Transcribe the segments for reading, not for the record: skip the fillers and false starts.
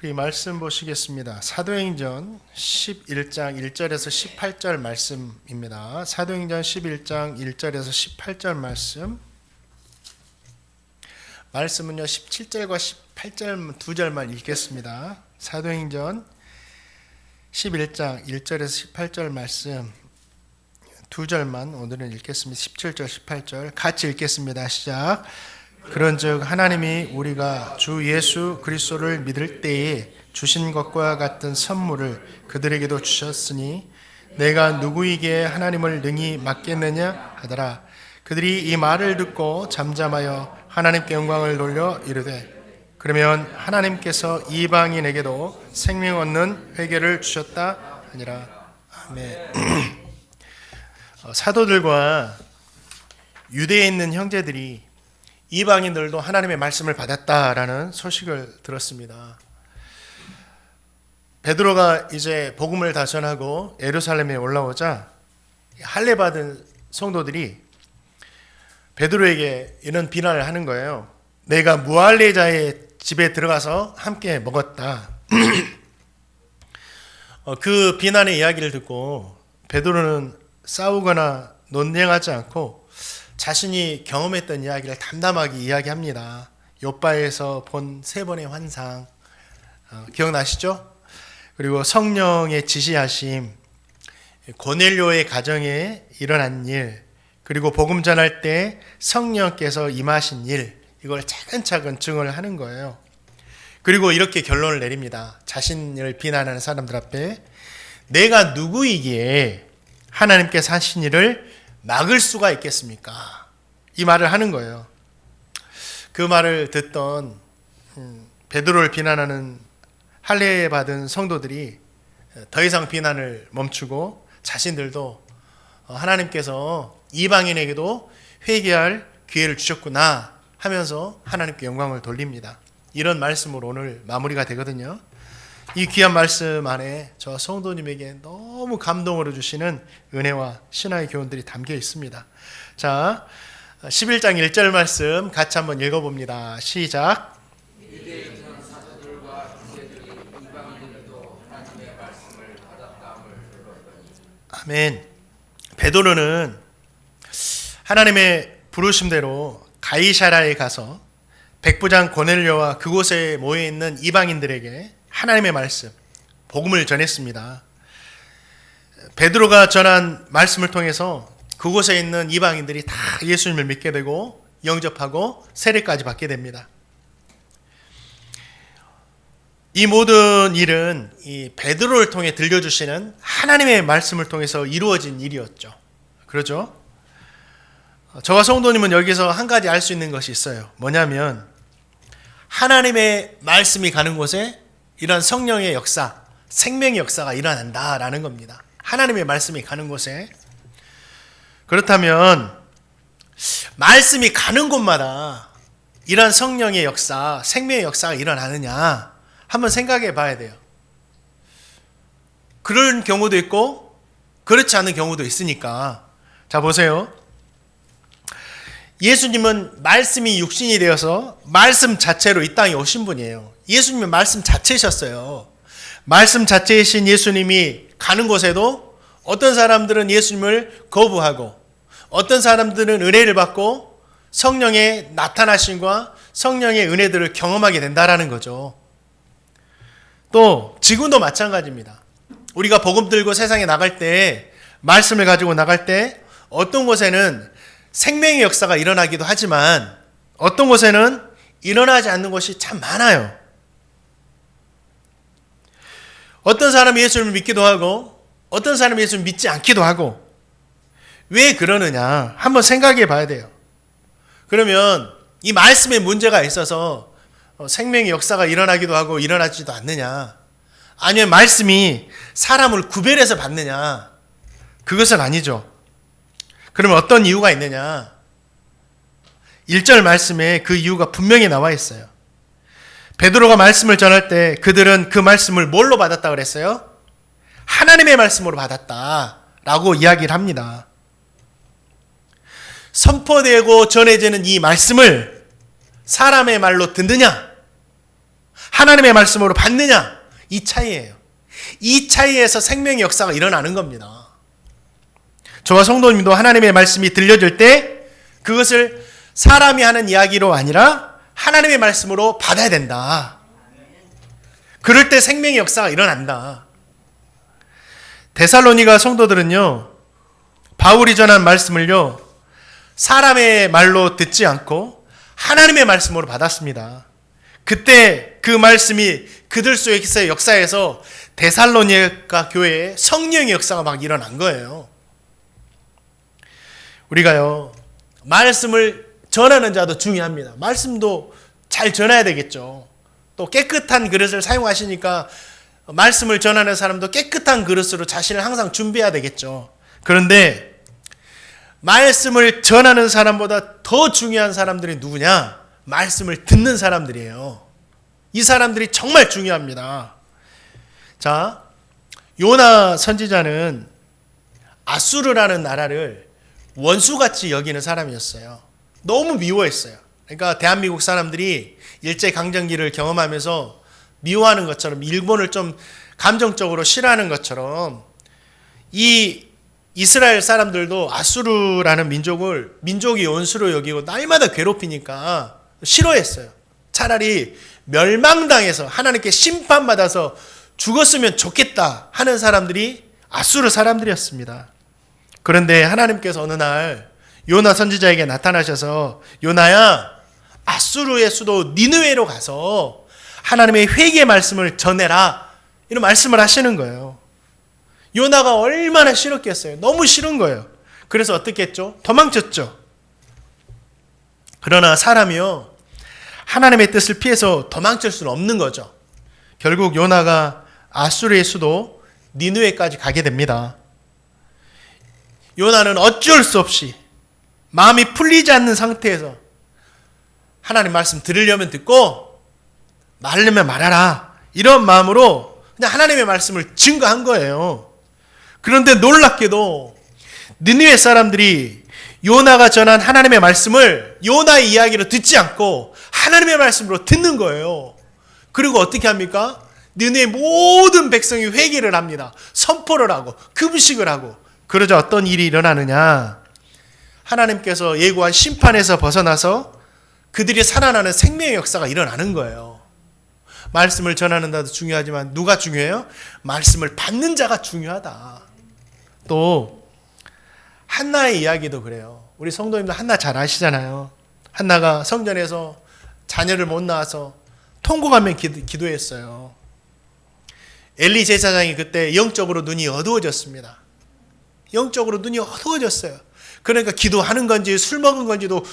우리 말씀 보시겠습니다. 사도행전 11장 1절에서 18절 말씀입니다. 사도행전 11장 1절에서 18절 말씀은요 17절과 18절 두 절만 읽겠습니다. 사도행전 11장 1절에서 18절 말씀 두 절만 오늘은 읽겠습니다. 17절 18절 같이 읽겠습니다. 시작. 그런즉 하나님이 우리가 주 예수 그리스도를 믿을 때에 주신 것과 같은 선물을 그들에게도 주셨으니 내가 누구에게 하나님을 능히 맡겠느냐 하더라. 그들이 이 말을 듣고 잠잠하여 하나님께 영광을 돌려 이르되 그러면 하나님께서 이방인에게도 생명 얻는 회개를 주셨다 하니라. 아멘. 사도들과 유대에 있는 형제들이 이방인들도 하나님의 말씀을 받았다라는 소식을 들었습니다. 베드로가 이제 복음을 다 전하고 예루살렘에 올라오자 할례 받은 성도들이 베드로에게 이런 비난을 하는 거예요. 내가 무할례자의 집에 들어가서 함께 먹었다. 그 비난의 이야기를 듣고 베드로는 싸우거나 논쟁하지 않고 자신이 경험했던 이야기를 담담하게 이야기합니다. 욥바에서 본 세 번의 환상 기억나시죠? 그리고 성령의 지시하심, 고넬료의 가정에 일어난 일, 그리고 복음 전할 때 성령께서 임하신 일, 이걸 차근차근 증언을 하는 거예요. 그리고 이렇게 결론을 내립니다. 자신을 비난하는 사람들 앞에 내가 누구이기에 하나님께서 하신 일을 막을 수가 있겠습니까? 이 말을 하는 거예요. 그 말을 듣던 베드로를 비난하는 할례 받은 성도들이 더 이상 비난을 멈추고 자신들도 하나님께서 이방인에게도 회개할 기회를 주셨구나 하면서 하나님께 영광을 돌립니다. 이런 말씀으로 오늘 마무리가 되거든요. 이 귀한 말씀 안에 저 성도님에게 너무 감동을 주시는 은혜와 신화의 교훈들이 담겨 있습니다. 자, 11장 1절 말씀 같이 한번 읽어봅니다. 시작. 아멘. 베드로는 하나님의 부르심대로 가이사랴에 가서 백부장 고넬료와 그곳에 모여있는 이방인들에게 하나님의 말씀, 복음을 전했습니다. 베드로가 전한 말씀을 통해서 그곳에 있는 이방인들이 다 예수님을 믿게 되고 영접하고 세례까지 받게 됩니다. 이 모든 일은 이 베드로를 통해 들려주시는 하나님의 말씀을 통해서 이루어진 일이었죠. 그렇죠? 저와 성도님은 여기서 한 가지 알 수 있는 것이 있어요. 뭐냐면 하나님의 말씀이 가는 곳에 이런 성령의 역사, 생명의 역사가 일어난다라는 겁니다. 하나님의 말씀이 가는 곳에. 그렇다면 말씀이 가는 곳마다 이런 성령의 역사, 생명의 역사가 일어나느냐 한번 생각해 봐야 돼요. 그런 경우도 있고 그렇지 않은 경우도 있으니까. 자, 보세요. 예수님은 말씀이 육신이 되어서 말씀 자체로 이 땅에 오신 분이에요. 예수님은 말씀 자체셨어요. 말씀 자체이신 예수님이 가는 곳에도 어떤 사람들은 예수님을 거부하고 어떤 사람들은 은혜를 받고 성령의 나타나심과 성령의 은혜들을 경험하게 된다라는 거죠. 또 지금도 마찬가지입니다. 우리가 복음 들고 세상에 나갈 때, 말씀을 가지고 나갈 때 어떤 곳에는 생명의 역사가 일어나기도 하지만 어떤 곳에는 일어나지 않는 것이 참 많아요. 어떤 사람이 예수님을 믿기도 하고 어떤 사람이 예수님을 믿지 않기도 하고. 왜 그러느냐 한번 생각해 봐야 돼요. 그러면 이 말씀에 문제가 있어서 생명의 역사가 일어나기도 하고 일어나지도 않느냐, 아니면 말씀이 사람을 구별해서 받느냐, 그것은 아니죠. 그러면 어떤 이유가 있느냐? 1절 말씀에 그 이유가 분명히 나와 있어요. 베드로가 말씀을 전할 때 그들은 그 말씀을 뭘로 받았다 그랬어요? 하나님의 말씀으로 받았다라고 이야기를 합니다. 선포되고 전해지는 이 말씀을 사람의 말로 듣느냐? 하나님의 말씀으로 받느냐, 이 차이예요. 이 차이에서 생명의 역사가 일어나는 겁니다. 저와 성도님도 하나님의 말씀이 들려질 때 그것을 사람이 하는 이야기로 아니라 하나님의 말씀으로 받아야 된다. 그럴 때 생명의 역사가 일어난다. 데살로니가 성도들은요, 바울이 전한 말씀을요, 사람의 말로 듣지 않고 하나님의 말씀으로 받았습니다. 그때 그 말씀이 그들 속에서의 역사에서 데살로니가 교회에 성령의 역사가 막 일어난 거예요. 우리가요, 말씀을 전하는 자도 중요합니다. 말씀도 잘 전해야 되겠죠. 또 깨끗한 그릇을 사용하시니까 말씀을 전하는 사람도 깨끗한 그릇으로 자신을 항상 준비해야 되겠죠. 그런데 말씀을 전하는 사람보다 더 중요한 사람들이 누구냐? 말씀을 듣는 사람들이에요. 이 사람들이 정말 중요합니다. 자, 요나 선지자는 아수르라는 나라를 원수같이 여기는 사람이었어요. 너무 미워했어요. 그러니까 대한민국 사람들이 일제강점기를 경험하면서 미워하는 것처럼, 일본을 좀 감정적으로 싫어하는 것처럼, 이 이스라엘 사람들도 아수르라는 민족이 원수로 여기고 날마다 괴롭히니까 싫어했어요. 차라리 멸망당해서 하나님께 심판받아서 죽었으면 좋겠다 하는 사람들이 아수르 사람들이었습니다. 그런데 하나님께서 어느 날 요나 선지자에게 나타나셔서, 요나야, 아수르의 수도 니느웨로 가서 하나님의 회개의 말씀을 전해라, 이런 말씀을 하시는 거예요. 요나가 얼마나 싫었겠어요. 너무 싫은 거예요. 그래서 어떻게 했죠? 도망쳤죠. 그러나 사람이요, 하나님의 뜻을 피해서 도망칠 수는 없는 거죠. 결국 요나가 아수르의 수도 니느웨까지 가게 됩니다. 요나는 어쩔 수 없이 마음이 풀리지 않는 상태에서 하나님 말씀 들으려면 듣고 말려면 말하라, 이런 마음으로 그냥 하나님의 말씀을 증거한 거예요. 그런데 놀랍게도 니느웨 사람들이 요나가 전한 하나님의 말씀을 요나의 이야기로 듣지 않고 하나님의 말씀으로 듣는 거예요. 그리고 어떻게 합니까? 니느웨 모든 백성이 회개를 합니다. 선포를 하고 금식을 하고. 그러자 어떤 일이 일어나느냐? 하나님께서 예고한 심판에서 벗어나서 그들이 살아나는 생명의 역사가 일어나는 거예요. 말씀을 전하는 자도 중요하지만 누가 중요해요? 말씀을 받는 자가 중요하다. 또 한나의 이야기도 그래요. 우리 성도님들 한나 잘 아시잖아요. 한나가 성전에서 자녀를 못 낳아서 통곡하며 기도했어요. 엘리 제사장이 그때 영적으로 눈이 어두워졌습니다. 영적으로 눈이 어두워졌어요. 그러니까 기도하는 건지 술 먹은 건지도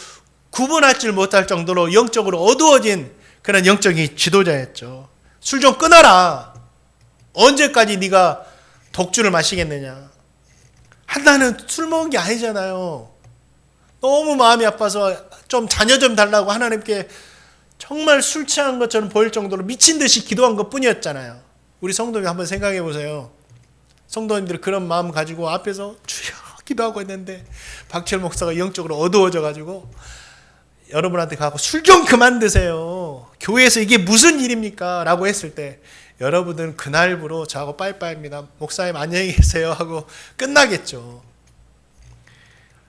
구분할 줄 못할 정도로 영적으로 어두워진 그런 영적인 지도자였죠. 술 좀 끊어라. 언제까지 네가 독주를 마시겠느냐. 한나는 술 먹은 게 아니잖아요. 너무 마음이 아파서 좀 자녀 좀 달라고 하나님께 정말 술 취한 것처럼 보일 정도로 미친 듯이 기도한 것뿐이었잖아요. 우리 성도님 한번 생각해 보세요. 성도님들 그런 마음 가지고 앞에서 주여 기도하고 있는데 박철 목사가 영적으로 어두워져 가지고 여러분한테 가고 술 좀 그만 드세요. 교회에서 이게 무슨 일입니까? 라고 했을 때 여러분들은 그날부로 저하고 빠이빠이입니다. 목사님 안녕히 계세요 하고 끝나겠죠.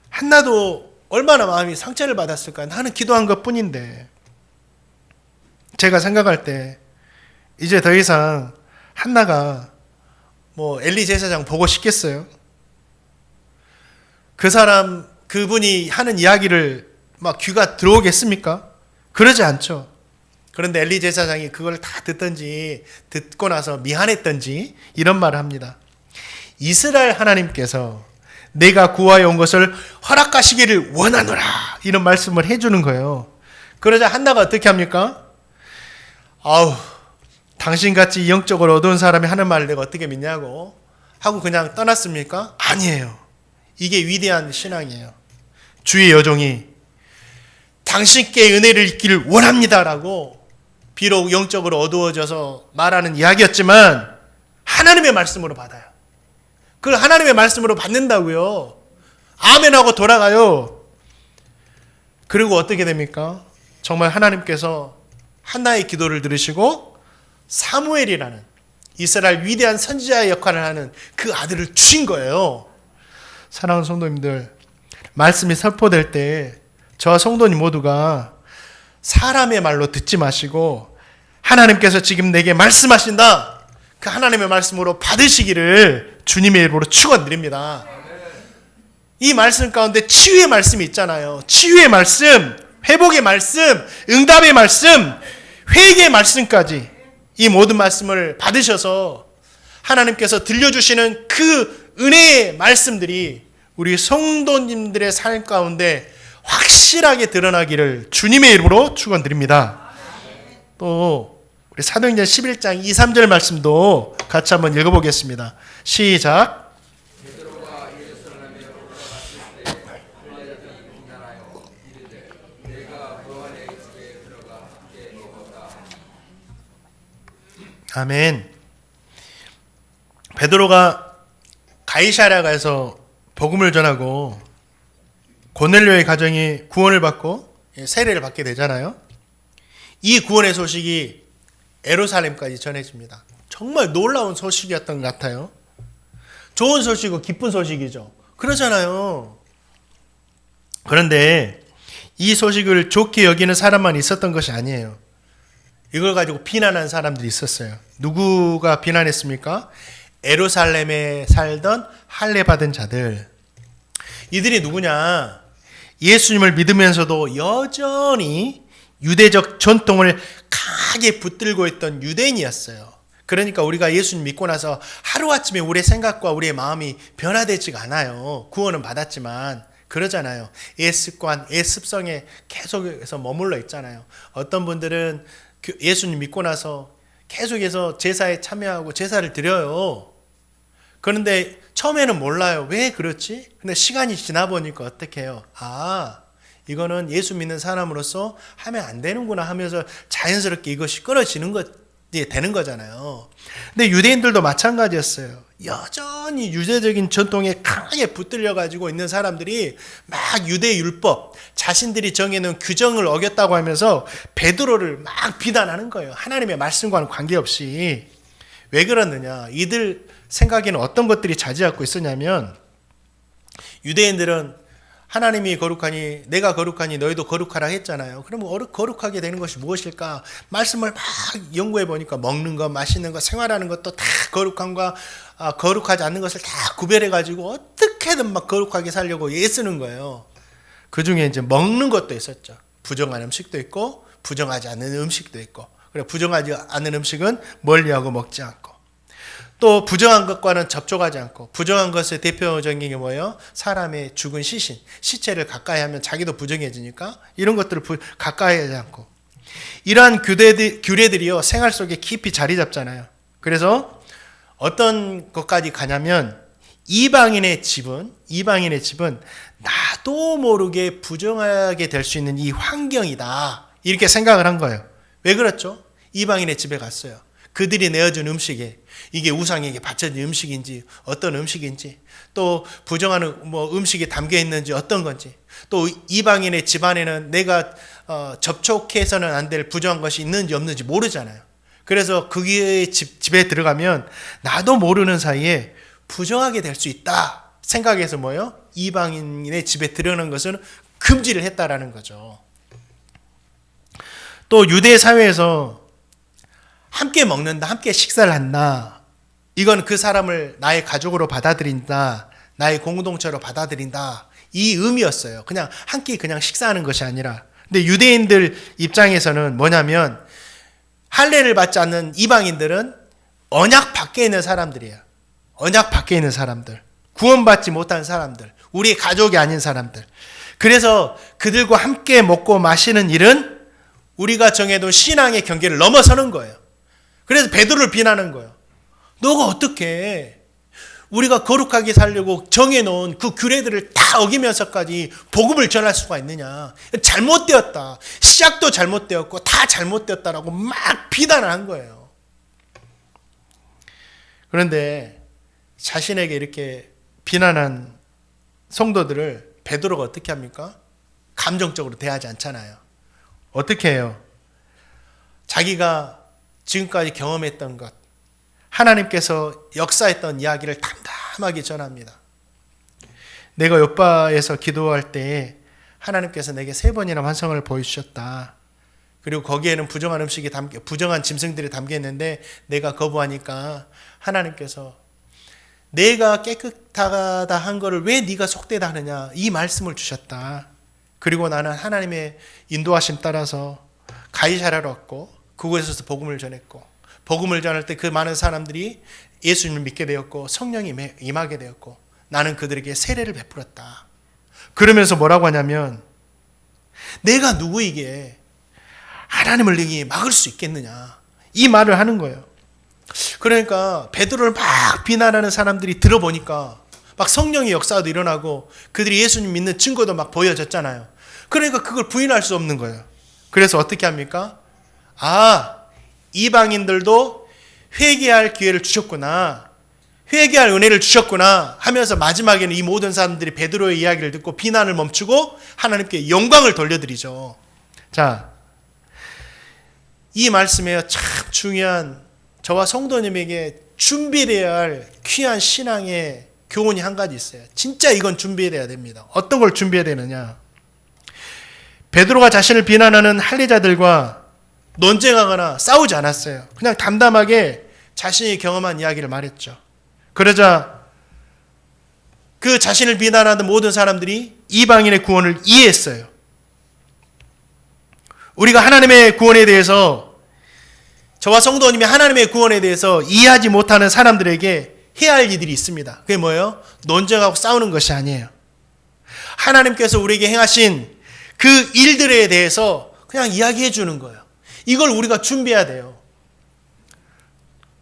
한나도 얼마나 마음이 상처를 받았을까. 나는 기도한 것뿐인데. 제가 생각할 때 이제 더 이상 한나가 엘리 제사장 보고 싶겠어요? 그분이 하는 이야기를 막 귀가 들어오겠습니까? 그러지 않죠. 그런데 엘리 제사장이 그걸 다 듣고 나서 미안했던지 이런 말을 합니다. 이스라엘 하나님께서 내가 구하여 온 것을 허락하시기를 원하노라, 이런 말씀을 해주는 거예요. 그러자 한나가 어떻게 합니까? 당신같이 영적으로 어두운 사람이 하는 말을 내가 어떻게 믿냐고 하고 그냥 떠났습니까? 아니에요. 이게 위대한 신앙이에요. 주의 여종이 당신께 은혜를 입기를 원합니다라고 비록 영적으로 어두워져서 말하는 이야기였지만 하나님의 말씀으로 받아요. 그걸 하나님의 말씀으로 받는다고요. 아멘하고 돌아가요. 그리고 어떻게 됩니까? 정말 하나님께서 한나의 기도를 들으시고 사무엘이라는 이스라엘 위대한 선지자의 역할을 하는 그 아들을 주신 거예요. 사랑하는 성도님들, 말씀이 선포될 때 저와 성도님 모두가 사람의 말로 듣지 마시고 하나님께서 지금 내게 말씀하신다, 그 하나님의 말씀으로 받으시기를 주님의 이름으로 축원드립니다. 이 말씀 가운데 치유의 말씀이 있잖아요. 치유의 말씀, 회복의 말씀, 응답의 말씀, 회개의 말씀까지 이 모든 말씀을 받으셔서 하나님께서 들려주시는 그 은혜의 말씀들이 우리 성도님들의 삶 가운데 확실하게 드러나기를 주님의 이름으로 축원드립니다. 또 우리 사도행전 11장 2, 3절 말씀도 같이 한번 읽어보겠습니다. 시작. 아멘. 베드로가 가이사랴 가서 복음을 전하고 고넬료의 가정이 구원을 받고 세례를 받게 되잖아요. 이 구원의 소식이 예루살렘까지 전해집니다. 정말 놀라운 소식이었던 것 같아요. 좋은 소식이고 기쁜 소식이죠. 그러잖아요. 그런데 이 소식을 좋게 여기는 사람만 있었던 것이 아니에요. 이걸 가지고 비난한 사람들이 있었어요. 누구가 비난했습니까? 예루살렘에 살던 할례 받은 자들. 이들이 누구냐? 예수님을 믿으면서도 여전히 유대적 전통을 강하게 붙들고 있던 유대인이었어요. 그러니까 우리가 예수님 믿고 나서 하루아침에 우리의 생각과 우리의 마음이 변화되지가 않아요. 구원은 받았지만 그러잖아요. 옛 습관, 옛 습성에 계속해서 머물러 있잖아요. 어떤 분들은 예수님 믿고 나서 계속해서 제사에 참여하고 제사를 드려요. 그런데 처음에는 몰라요. 왜 그렇지? 근데 시간이 지나 보니까 어떻게 해요? 아, 이거는 예수 믿는 사람으로서 하면 안 되는구나 하면서 자연스럽게 이것이 끊어지는 것 되는 거잖아요. 근데 유대인들도 마찬가지였어요. 여전히 유대적인 전통에 강하게 붙들려 가지고 있는 사람들이 막 유대 율법, 자신들이 정해놓은 규정을 어겼다고 하면서 베드로를 막 비난하는 거예요. 하나님의 말씀과는 관계없이. 왜 그러느냐? 이들 생각에는 어떤 것들이 자리잡고 있었냐면, 유대인들은 하나님이 거룩하니 내가 거룩하니 너희도 거룩하라 했잖아요. 그러면 거룩하게 되는 것이 무엇일까? 말씀을 막 연구해 보니까 먹는 것, 마시는 것, 생활하는 것도 다 거룩함과 거룩하지 않는 것을 다 구별해 가지고 어떻게든 막 거룩하게 살려고 애쓰는 거예요. 그 중에 이제 먹는 것도 있었죠. 부정한 음식도 있고 부정하지 않는 음식도 있고. 그래, 부정하지 않는 음식은 멀리하고 먹지 않고, 또 부정한 것과는 접촉하지 않고, 부정한 것의 대표적인 게 뭐예요? 사람의 죽은 시체를 가까이 하면 자기도 부정해지니까 이런 것들을 가까이 하지 않고, 이러한 규례들이요 생활 속에 깊이 자리 잡잖아요. 그래서 어떤 것까지 가냐면 이방인의 집은 나도 모르게 부정하게 될 수 있는 이 환경이다, 이렇게 생각을 한 거예요. 왜 그렇죠? 이방인의 집에 갔어요. 그들이 내어준 음식에 이게 우상에게 바쳐진 음식인지 어떤 음식인지, 또 부정한 음식이 담겨 있는지 어떤 건지, 또 이방인의 집안에는 내가 접촉해서는 안 될 부정한 것이 있는지 없는지 모르잖아요. 그래서 그의 집에 들어가면 나도 모르는 사이에 부정하게 될 수 있다 생각해서 뭐예요? 이방인의 집에 들어가는 것은 금지를 했다라는 거죠. 또 유대 사회에서 함께 먹는다, 함께 식사를 한다, 이건 그 사람을 나의 가족으로 받아들인다, 나의 공동체로 받아들인다, 이 의미였어요. 그냥 한 끼 그냥 식사하는 것이 아니라. 근데 유대인들 입장에서는 뭐냐면, 할례를 받지 않는 이방인들은 언약 밖에 있는 사람들이에요. 언약 밖에 있는 사람들, 구원받지 못한 사람들, 우리의 가족이 아닌 사람들. 그래서 그들과 함께 먹고 마시는 일은 우리가 정해둔 신앙의 경계를 넘어서는 거예요. 그래서 베드로를 비난한 거예요. 너가 어떻게 우리가 거룩하게 살려고 정해놓은 그 규례들을 다 어기면서까지 복음을 전할 수가 있느냐? 잘못되었다. 시작도 잘못되었고 다 잘못되었다라고 막 비난을 한 거예요. 그런데 자신에게 이렇게 비난한 성도들을 베드로가 어떻게 합니까? 감정적으로 대하지 않잖아요. 어떻게 해요? 자기가 지금까지 경험했던 것, 하나님께서 역사했던 이야기를 담담하게 전합니다. 내가 요바에서 기도할 때 하나님께서 내게 3번이나 환상을 보여주셨다. 그리고 거기에는 부정한 짐승들이 담겨 있는데 내가 거부하니까 하나님께서 내가 깨끗하다 한 거를 왜 네가 속되다 하느냐, 이 말씀을 주셨다. 그리고 나는 하나님의 인도하심 따라서 가이사랴로 왔고 그곳에서 복음을 전했고, 복음을 전할 때 그 많은 사람들이 예수님을 믿게 되었고 성령이 임하게 되었고 나는 그들에게 세례를 베풀었다. 그러면서 뭐라고 하냐면, 내가 누구이기에 하나님을 능히 막을 수 있겠느냐, 이 말을 하는 거예요. 그러니까 베드로를 막 비난하는 사람들이 들어보니까 막 성령의 역사도 일어나고 그들이 예수님 믿는 증거도 막 보여졌잖아요. 그러니까 그걸 부인할 수 없는 거예요. 그래서 어떻게 합니까? 이방인들도 회개할 기회를 주셨구나, 회개할 은혜를 주셨구나 하면서 마지막에는 이 모든 사람들이 베드로의 이야기를 듣고 비난을 멈추고 하나님께 영광을 돌려드리죠. 자, 이 말씀에 참 중요한, 저와 성도님에게 준비되어야 할 귀한 신앙의 교훈이 한 가지 있어요. 진짜 이건 준비해야 됩니다. 어떤 걸 준비해야 되느냐? 베드로가 자신을 비난하는 할례자들과 논쟁하거나 싸우지 않았어요. 그냥 담담하게 자신이 경험한 이야기를 말했죠. 그러자 그 자신을 비난하는 모든 사람들이 이방인의 구원을 이해했어요. 우리가 하나님의 구원에 대해서, 저와 성도님이 하나님의 구원에 대해서 이해하지 못하는 사람들에게 해야 할 일들이 있습니다. 그게 뭐예요? 논쟁하고 싸우는 것이 아니에요. 하나님께서 우리에게 행하신 그 일들에 대해서 그냥 이야기해 주는 거예요. 이걸 우리가 준비해야 돼요.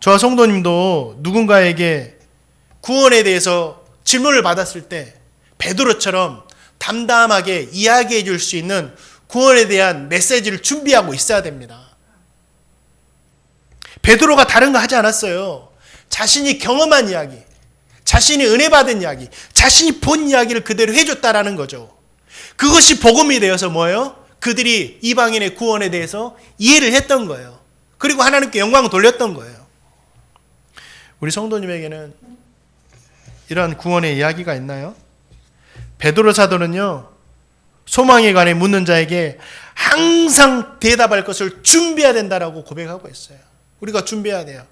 저와 성도님도 누군가에게 구원에 대해서 질문을 받았을 때 베드로처럼 담담하게 이야기해 줄 수 있는 구원에 대한 메시지를 준비하고 있어야 됩니다. 베드로가 다른 거 하지 않았어요. 자신이 경험한 이야기, 자신이 은혜 받은 이야기, 자신이 본 이야기를 그대로 해줬다라는 거죠. 그것이 복음이 되어서 뭐예요? 그들이 이방인의 구원에 대해서 이해를 했던 거예요. 그리고 하나님께 영광을 돌렸던 거예요. 우리 성도님에게는 이러한 구원의 이야기가 있나요? 베드로 사도는요, 소망에 관해 묻는 자에게 항상 대답할 것을 준비해야 된다라고 고백하고 있어요. 우리가 준비해야 돼요.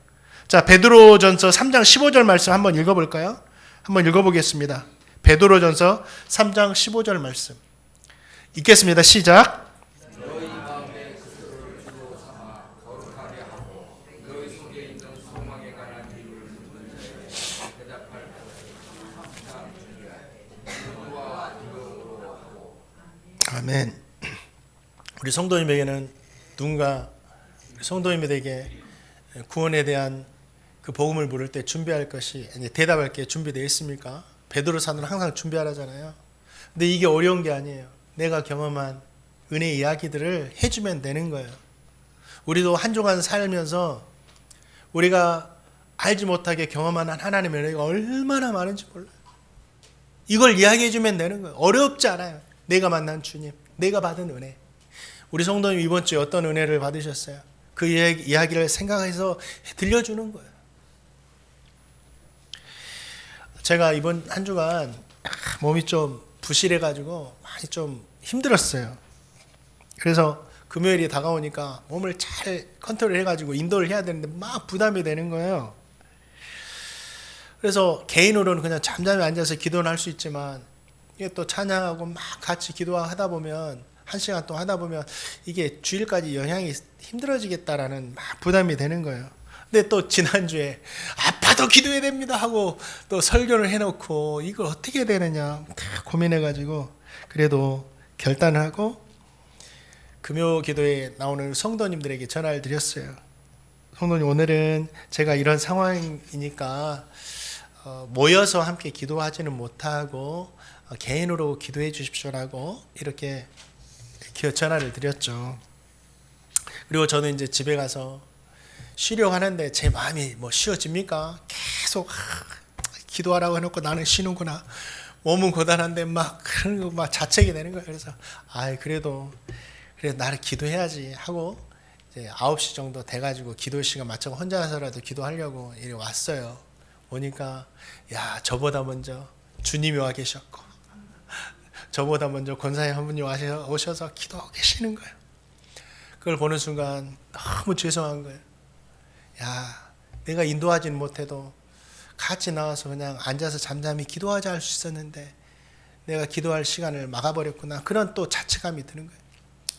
자, 베드로전서 3장 15절 말씀 한번 읽어볼까요? 한번 읽어보겠습니다. 베드로전서 3장 15절 말씀 읽겠습니다. 시작. 아멘. 우리 성도님에게는 누군가 성도님에게 구원에 대한 그 복음을 물을 때 준비할 것이, 대답할 게 준비되어 있습니까? 베드로 사도는 항상 준비하라잖아요. 근데 이게 어려운 게 아니에요. 내가 경험한 은혜 이야기들을 해주면 되는 거예요. 우리도 한 주간 살면서 우리가 알지 못하게 경험한 하나님의 은혜가 얼마나 많은지 몰라요. 이걸 이야기해주면 되는 거예요. 어렵지 않아요. 내가 만난 주님, 내가 받은 은혜. 우리 성도님 이번 주에 어떤 은혜를 받으셨어요? 그 이야기를 생각해서 들려주는 거예요. 제가 이번 한 주간 몸이 좀 부실해가지고 많이 좀 힘들었어요. 그래서 금요일이 다가오니까 몸을 잘 컨트롤해가지고 인도를 해야 되는데 막 부담이 되는 거예요. 그래서 개인으로는 그냥 잠잠히 앉아서 기도는 할 수 있지만, 이게 또 찬양하고 막 같이 기도하다 보면, 1시간 동안 하다 보면 이게 주일까지 영향이 힘들어지겠다라는 막 부담이 되는 거예요. 근데 또 지난주에 아파도 기도해야 됩니다 하고 또 설교를 해놓고 이걸 어떻게 해야 되느냐 고민해가지고 그래도 결단을 하고 금요 기도에 나오는 성도님들에게 전화를 드렸어요. 성도님, 오늘은 제가 이런 상황이니까 모여서 함께 기도하지는 못하고 개인으로 기도해 주십시오라고 이렇게 전화를 드렸죠. 그리고 저는 이제 집에 가서 쉬려고 하는데 제 마음이 뭐 쉬어집니까? 계속 기도하라고 해놓고 나는 쉬는구나. 몸은 고단한데 막 그런 거 막 자책이 되는 거예요. 그래서 그래도 나를 기도해야지 하고 이제 9시 정도 돼가지고 기도 시간 맞춰 혼자서라도 기도하려고 이리 왔어요. 오니까 야, 저보다 먼저 주님이 와 계셨고 저보다 먼저 권사님 한 분이 오셔서 기도하고 계시는 거예요. 그걸 보는 순간 너무 죄송한 거예요. 야, 내가 인도하지는 못해도 같이 나와서 그냥 앉아서 잠잠히 기도하자 할 수 있었는데 내가 기도할 시간을 막아버렸구나. 그런 또 자책감이 드는 거예요.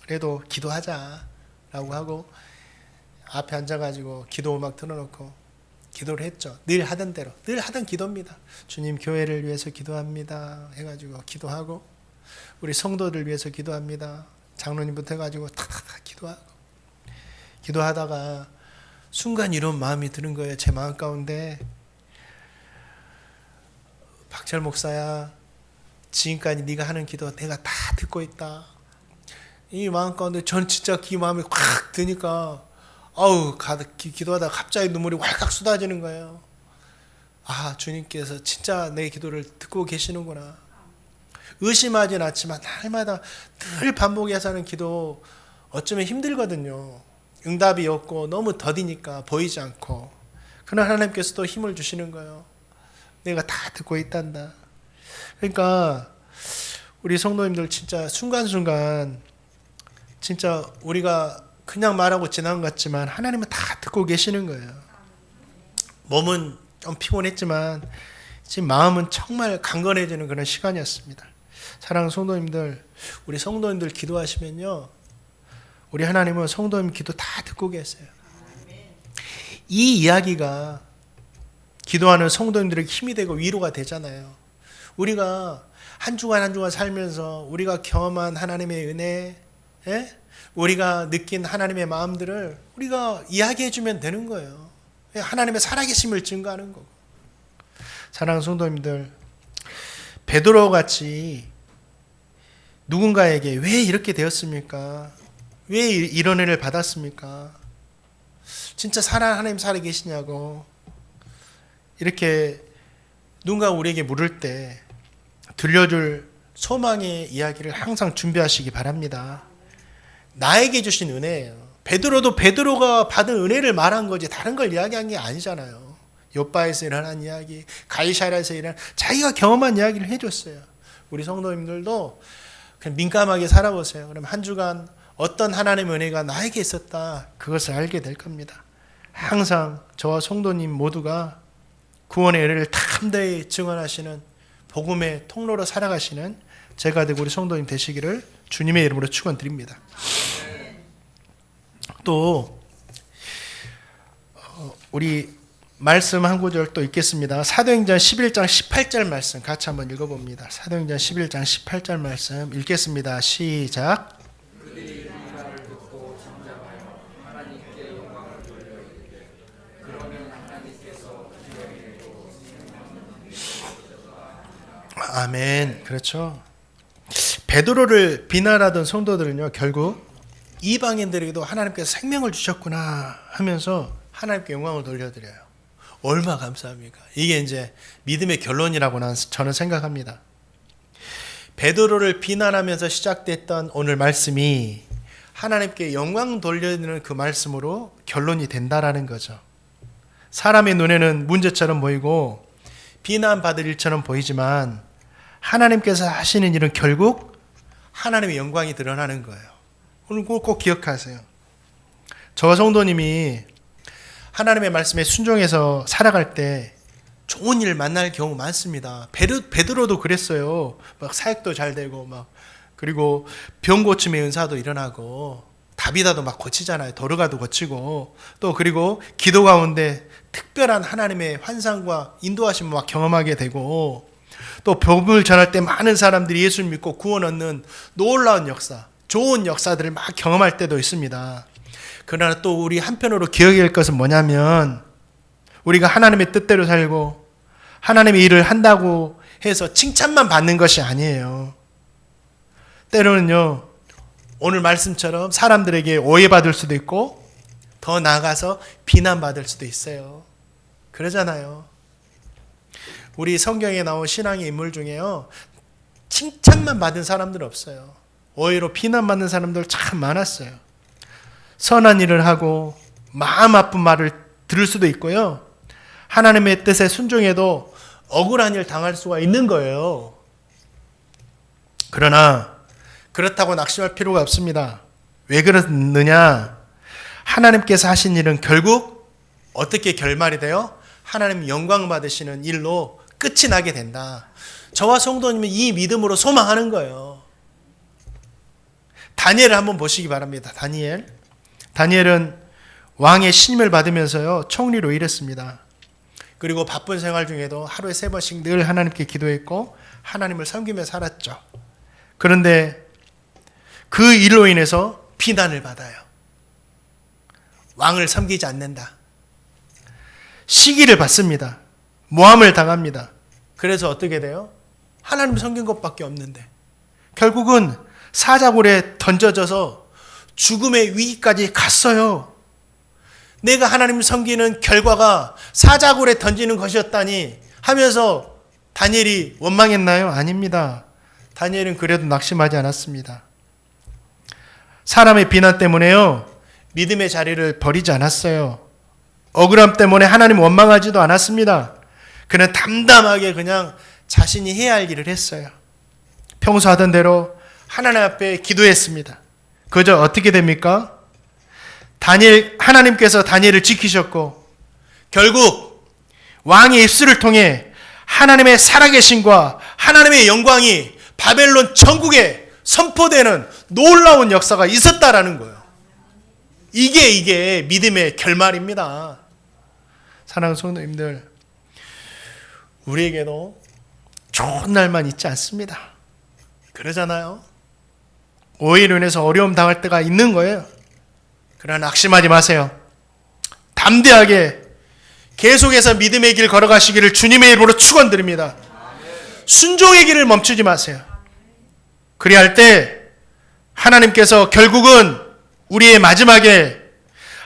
그래도 기도하자라고 하고 앞에 앉아가지고 기도 음악 틀어놓고 기도를 했죠. 늘 하던 대로, 늘 하던 기도입니다. 주님, 교회를 위해서 기도합니다 해가지고 기도하고, 우리 성도들 위해서 기도합니다, 장로님부터 해가지고 탁탁탁 기도하고, 기도하다가 순간 이런 마음이 드는 거예요. 제 마음 가운데. 박철 목사야, 지금까지 네가 하는 기도 내가 다 듣고 있다. 이 마음 가운데 전 진짜 그 마음이 확 드니까 기도하다가 갑자기 눈물이 왈칵 쏟아지는 거예요. 아, 주님께서 진짜 내 기도를 듣고 계시는구나. 의심하진 않지만 날마다 늘 반복해서 하는 기도 어쩌면 힘들거든요. 응답이 없고 너무 더디니까 보이지 않고. 그러나 하나님께서 또 힘을 주시는 거예요. 내가 다 듣고 있단다. 그러니까 우리 성도님들 진짜 순간순간 진짜 우리가 그냥 말하고 지나간 것 같지만 하나님은 다 듣고 계시는 거예요. 몸은 좀 피곤했지만 지금 마음은 정말 강건해지는 그런 시간이었습니다. 사랑하는 성도님들, 우리 성도님들 기도하시면요, 우리 하나님은 성도님 기도 다 듣고 계세요. 이 이야기가 기도하는 성도님들에게 힘이 되고 위로가 되잖아요. 우리가 한 주간 한 주간 살면서 우리가 경험한 하나님의 은혜, 우리가 느낀 하나님의 마음들을 우리가 이야기해 주면 되는 거예요. 하나님의 살아계심을 증거하는 거고. 사랑하는 성도님들, 베드로 같이 누군가에게 왜 이렇게 되었습니까? 왜 이런 은혜를 받았습니까? 진짜 하나님 살아계시냐고 이렇게 누군가 우리에게 물을 때 들려줄 소망의 이야기를 항상 준비하시기 바랍니다. 나에게 주신 은혜예요. 베드로도 베드로가 받은 은혜를 말한 거지 다른 걸 이야기한 게 아니잖아요. 욥바에서 일어난 이야기, 가이사랴에서 일어난 자기가 경험한 이야기를 해줬어요. 우리 성도님들도 그냥 민감하게 살아보세요. 그럼 한 주간 어떤 하나님의 은혜가 나에게 있었다, 그것을 알게 될 겁니다. 항상 저와 성도님 모두가 구원의 은혜를 담대히 증언하시는 복음의 통로로 살아가시는 제가 되고 우리 성도님 되시기를 주님의 이름으로 축원드립니다. 또 우리 말씀 한 구절 또 읽겠습니다. 사도행전 11장 18절 말씀 같이 한번 읽어봅니다. 사도행전 11장 18절 말씀 읽겠습니다. 시작. 아멘. 그렇죠. 베드로를 비난하던 성도들은요, 결국 이방인들에게도 하나님께서 생명을 주셨구나 하면서 하나님께 영광을 돌려드려요. 얼마 감사합니까? 이게 이제 믿음의 결론이라고 저는 생각합니다. 베드로를 비난하면서 시작됐던 오늘 말씀이 하나님께 영광 돌려드리는 그 말씀으로 결론이 된다라는 거죠. 사람의 눈에는 문제처럼 보이고 비난받을 일처럼 보이지만 하나님께서 하시는 일은 결국 하나님의 영광이 드러나는 거예요. 오늘 꼭 기억하세요. 저와 성도님이 하나님의 말씀에 순종해서 살아갈 때 좋은 일 만날 경우 많습니다. 베드로도 그랬어요. 막 사역도 잘 되고 그리고 병 고침의 은사도 일어나고 다비다도 막 고치잖아요. 도르가도 고치고 또 그리고 기도 가운데 특별한 하나님의 환상과 인도하심을 막 경험하게 되고 또 복음을 전할 때 많은 사람들이 예수를 믿고 구원 얻는 놀라운 역사, 좋은 역사들을 막 경험할 때도 있습니다. 그러나 또 우리 한편으로 기억해야 할 것은 뭐냐면 우리가 하나님의 뜻대로 살고 하나님의 일을 한다고 해서 칭찬만 받는 것이 아니에요. 때로는요, 오늘 말씀처럼 사람들에게 오해받을 수도 있고 더 나아가서 비난받을 수도 있어요. 그러잖아요. 우리 성경에 나온 신앙의 인물 중에요, 칭찬만 받은 사람들 없어요. 오해로 비난받는 사람들 참 많았어요. 선한 일을 하고 마음 아픈 말을 들을 수도 있고요. 하나님의 뜻에 순종해도 억울한 일 당할 수가 있는 거예요. 그러나 그렇다고 낙심할 필요가 없습니다. 왜 그러느냐? 하나님께서 하신 일은 결국 어떻게 결말이 돼요? 하나님 영광 받으시는 일로 끝이 나게 된다. 저와 성도님은 이 믿음으로 소망하는 거예요. 다니엘을 한번 보시기 바랍니다. 다니엘은 왕의 신임을 받으면서요, 총리로 일했습니다. 그리고 바쁜 생활 중에도 하루에 3번씩 늘 하나님께 기도했고 하나님을 섬기며 살았죠. 그런데 그 일로 인해서 비난을 받아요. 왕을 섬기지 않는다. 시기를 받습니다. 모함을 당합니다. 그래서 어떻게 돼요? 하나님 섬긴 것밖에 없는데 결국은 사자굴에 던져져서 죽음의 위기까지 갔어요. 내가 하나님을 섬기는 결과가 사자굴에 던지는 것이었다니 하면서 다니엘이 원망했나요? 아닙니다. 다니엘은 그래도 낙심하지 않았습니다. 사람의 비난 때문에요, 믿음의 자리를 버리지 않았어요. 억울함 때문에 하나님 원망하지도 않았습니다. 그는 담담하게 그냥 자신이 해야 할 일을 했어요. 평소 하던 대로 하나님 앞에 기도했습니다. 그저 어떻게 됩니까? 하나님께서 다니엘을 지키셨고 결국 왕의 입술을 통해 하나님의 살아계심과 하나님의 영광이 바벨론 전국에 선포되는 놀라운 역사가 있었다라는 거예요. 이게 믿음의 결말입니다. 사랑하는 성도님들, 우리에게도 좋은 날만 있지 않습니다. 그러잖아요. 오해로 인해서 어려움 당할 때가 있는 거예요. 그러나 낙심하지 마세요. 담대하게 계속해서 믿음의 길 걸어가시기를 주님의 이름으로 축원드립니다. 순종의 길을 멈추지 마세요. 그리할 때 하나님께서 결국은 우리의 마지막에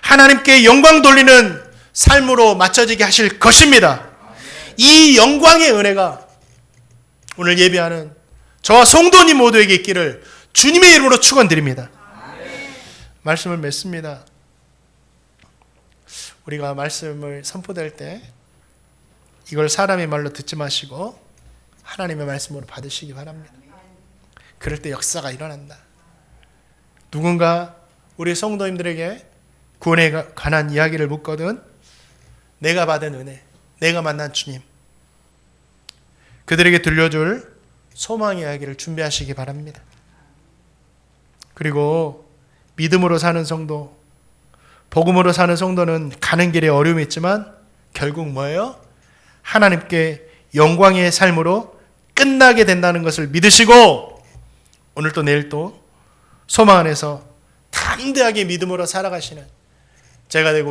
하나님께 영광 돌리는 삶으로 맞춰지게 하실 것입니다. 이 영광의 은혜가 오늘 예배하는 저와 성도님 모두에게 있기를 주님의 이름으로 축원드립니다. 말씀을 맺습니다. 우리가 말씀을 선포될 때 이걸 사람의 말로 듣지 마시고 하나님의 말씀으로 받으시기 바랍니다. 그럴 때 역사가 일어난다. 누군가 우리 성도님들에게 구원에 관한 이야기를 묻거든 내가 받은 은혜, 내가 만난 주님, 그들에게 들려줄 소망의 이야기를 준비하시기 바랍니다. 그리고 믿음으로 사는 성도, 복음으로 사는 성도는 가는 길에 어려움이 있지만 결국 뭐예요? 하나님께 영광의 삶으로 끝나게 된다는 것을 믿으시고 오늘 또 내일 또 소망 안에서 담대하게 믿음으로 살아가시는 제가 되고 우리